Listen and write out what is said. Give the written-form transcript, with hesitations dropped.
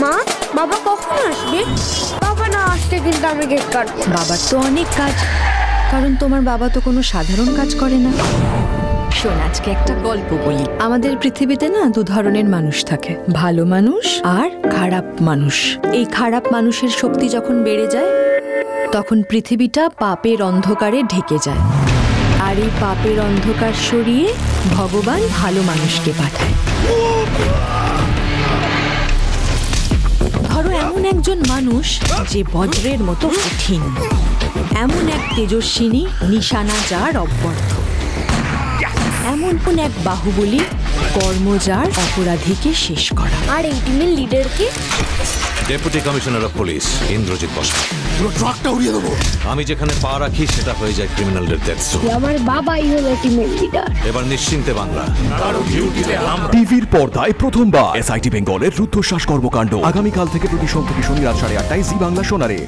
মা, বাবা কখন আসবে? বাবা না আসতে কিন্তু আমি কেক কাটবো। বাবার তো অনেক কাজ, কারণ তোমার বাবা তো কোনো সাধারণ কাজ করে না। শোন, আজকে একটা গল্প বলি। আমাদের পৃথিবীতে না দু ধরনের মানুষ থাকে, ভালো মানুষ আর খারাপ মানুষ। এই খারাপ মানুষের শক্তি যখন বেড়ে যায় তখন পৃথিবীটা পাপের অন্ধকারে ঢেকে যায়, আর এই পাপের অন্ধকার সরিয়ে ভগবান ভালো মানুষকে পাঠায়। ধরো এমন একজন মানুষ যে বজ্রের মতো কঠিন, এমন এক তেজস্বিনী নিশানা যার অব্যর্থ, এমন কোন এক বাহুবলী কর্ম যার অপরাধীকে শেষ করা। আর এই টিমের লিডার কে? Deputy commissioner of police Indrajit Basu. পুরো ট্রাকটা উড়িয়ে দেবো। আমি যেখানে পা রাখি সেটা হয়ে যায় ক্রিমিনালদের ডেথ জোন। আমার বাবাই হলো টিমের লিডার। এবার নিশ্চিন্তে বাংলা। টিভির পর্দায় প্রথমবার এসআইটি বেঙ্গলের রুদ্ধশ্বাস কর্মকাণ্ড আগামীকাল থেকে প্রতি সোম থেকে শনি রাত 8:30টায় জি বাংলা সোনারে।